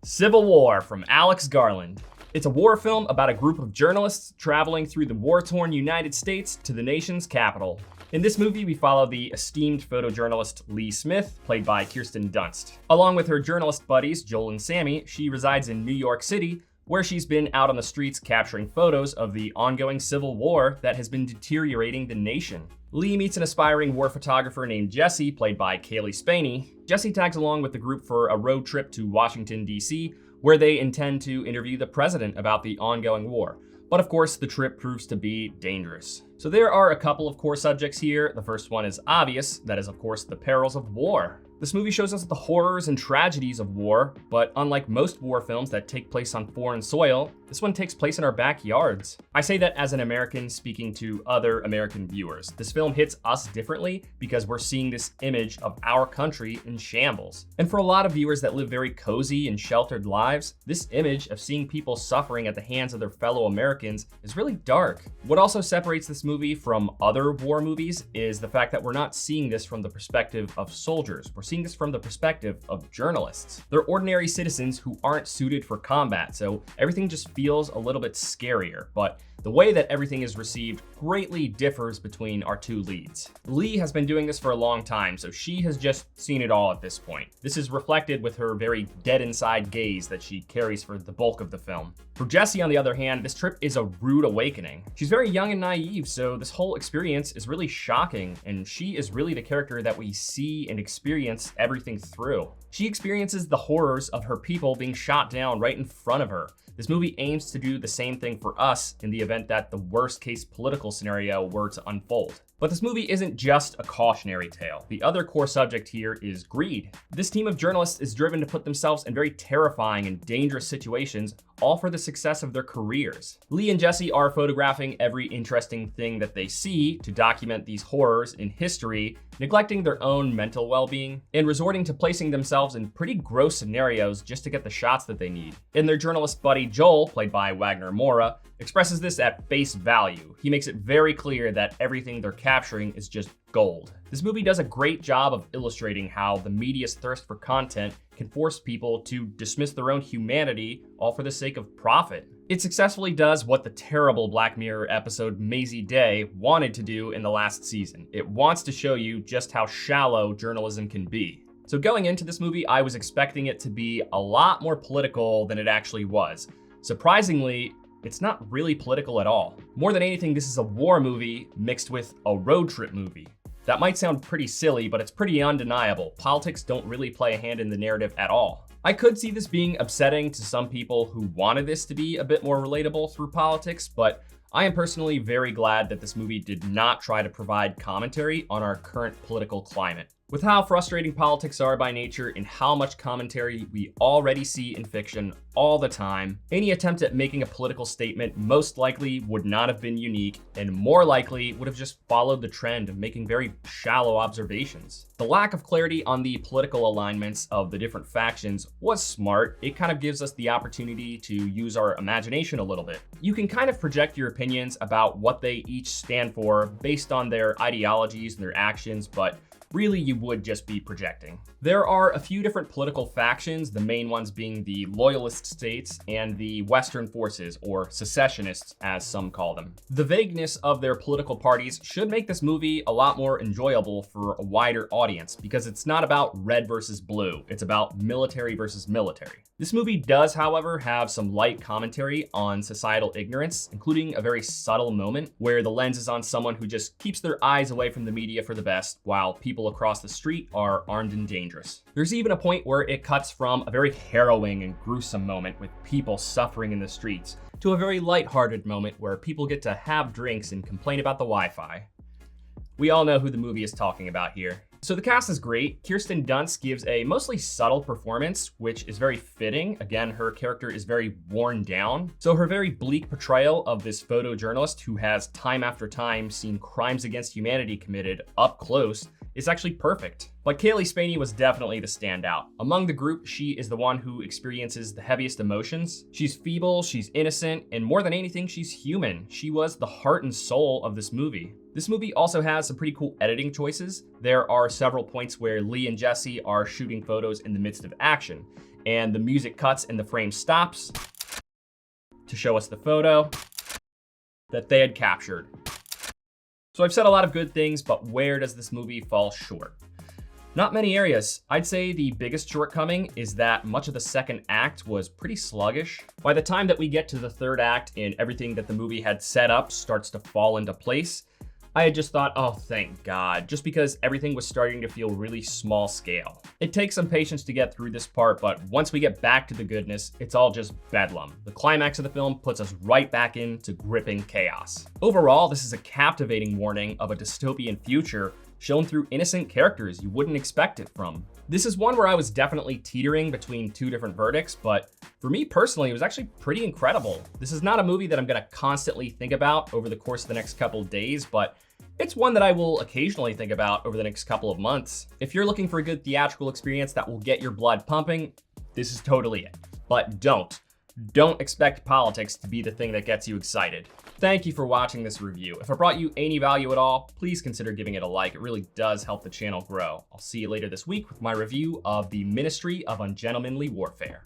Civil War from Alex Garland. It's a war film about a group of journalists traveling through the war-torn United States to the nation's capital. In this movie, we follow the esteemed photojournalist Lee Smith, played by Kirsten Dunst. Along with her journalist buddies, Joel and Sammy, she resides in New York City, where she's been out on the streets capturing photos of the ongoing civil war that has been deteriorating the nation. Lee meets an aspiring war photographer named Jesse, played by Kaylee Spaney. Jesse tags along with the group for a road trip to Washington, D.C., where they intend to interview the president about the ongoing war. But of course, the trip proves to be dangerous. So there are a couple of core subjects here. The first one is obvious, that is of course the perils of war. This movie shows us the horrors and tragedies of war, but unlike most war films that take place on foreign soil, this one takes place in our backyards. I say that as an American speaking to other American viewers. This film hits us differently because we're seeing this image of our country in shambles. And for a lot of viewers that live very cozy and sheltered lives, this image of seeing people suffering at the hands of their fellow Americans is really dark. What also separates this movie from other war movies is the fact that we're not seeing this from the perspective of soldiers. We're seeing this from the perspective of journalists. They're ordinary citizens who aren't suited for combat, so everything just feels a little bit scarier, but the way that everything is received greatly differs between our two leads. Lee has been doing this for a long time, so she has just seen it all at this point. This is reflected with her very dead inside gaze that she carries for the bulk of the film. For Jesse, on the other hand, this trip is a rude awakening. She's very young and naive, so this whole experience is really shocking, and she is really the character that we see and experience everything through. She experiences the horrors of her people being shot down right in front of her. This movie aims to do the same thing for us in the event that the worst case political scenario were to unfold. But this movie isn't just a cautionary tale. The other core subject here is greed. This team of journalists is driven to put themselves in very terrifying and dangerous situations, all for the success of their careers. Lee and Jesse are photographing every interesting thing that they see to document these horrors in history, neglecting their own mental well-being, and resorting to placing themselves in pretty gross scenarios just to get the shots that they need. And their journalist buddy Joel, played by Wagner Moura, expresses this at face value. He makes it very clear that everything they're capturing is just gold. This movie does a great job of illustrating how the media's thirst for content can force people to dismiss their own humanity, all for the sake of profit. It successfully does what the terrible Black Mirror episode Maisie Day wanted to do in the last season. It wants to show you just how shallow journalism can be. So going into this movie, I was expecting it to be a lot more political than it actually was. Surprisingly, it's not really political at all. More than anything, this is a war movie mixed with a road trip movie. That might sound pretty silly, but it's pretty undeniable. Politics don't really play a hand in the narrative at all. I could see this being upsetting to some people who wanted this to be a bit more relatable through politics, but I am personally very glad that this movie did not try to provide commentary on our current political climate. With how frustrating politics are by nature and how much commentary we already see in fiction all the time, any attempt at making a political statement most likely would not have been unique and more likely would have just followed the trend of making very shallow observations. The lack of clarity on the political alignments of the different factions was smart. It kind of gives us the opportunity to use our imagination a little bit. You can kind of project your opinions about what they each stand for based on their ideologies and their actions, but really, you would just be projecting. There are a few different political factions, the main ones being the loyalist states and the Western forces, or secessionists as some call them. The vagueness of their political parties should make this movie a lot more enjoyable for a wider audience because it's not about red versus blue, it's about military versus military. This movie does, however, have some light commentary on societal ignorance, including a very subtle moment where the lens is on someone who just keeps their eyes away from the media for the best, while people across the street are armed and dangerous. There's even a point where it cuts from a very harrowing and gruesome moment with people suffering in the streets to a very lighthearted moment where people get to have drinks and complain about the Wi-Fi. We all know who the movie is talking about here. So the cast is great. Kirsten Dunst gives a mostly subtle performance, which is very fitting. Again, her character is very worn down. So her very bleak portrayal of this photojournalist who has time after time seen crimes against humanity committed up close is actually perfect. But Kaylee Spaney was definitely the standout. Among the group, she is the one who experiences the heaviest emotions. She's feeble, she's innocent, and more than anything, she's human. She was the heart and soul of this movie. This movie also has some pretty cool editing choices. There are several points where Lee and Jesse are shooting photos in the midst of action, and the music cuts and the frame stops to show us the photo that they had captured. So I've said a lot of good things, but where does this movie fall short? Not many areas. I'd say the biggest shortcoming is that much of the second act was pretty sluggish. By the time that we get to the third act and everything that the movie had set up starts to fall into place, I had just thought, oh, thank God, just because everything was starting to feel really small scale. It takes some patience to get through this part, but once we get back to the goodness, it's all just bedlam. The climax of the film puts us right back into gripping chaos. Overall, this is a captivating warning of a dystopian future shown through innocent characters you wouldn't expect it from. This is one where I was definitely teetering between two different verdicts, but for me personally, it was actually pretty incredible. This is not a movie that I'm gonna constantly think about over the course of the next couple of days, but it's one that I will occasionally think about over the next couple of months. If you're looking for a good theatrical experience that will get your blood pumping, this is totally it. But don't expect politics to be the thing that gets you excited. Thank you for watching this review. If it brought you any value at all, please consider giving it a like. It really does help the channel grow. I'll see you later this week with my review of The Ministry of Ungentlemanly Warfare.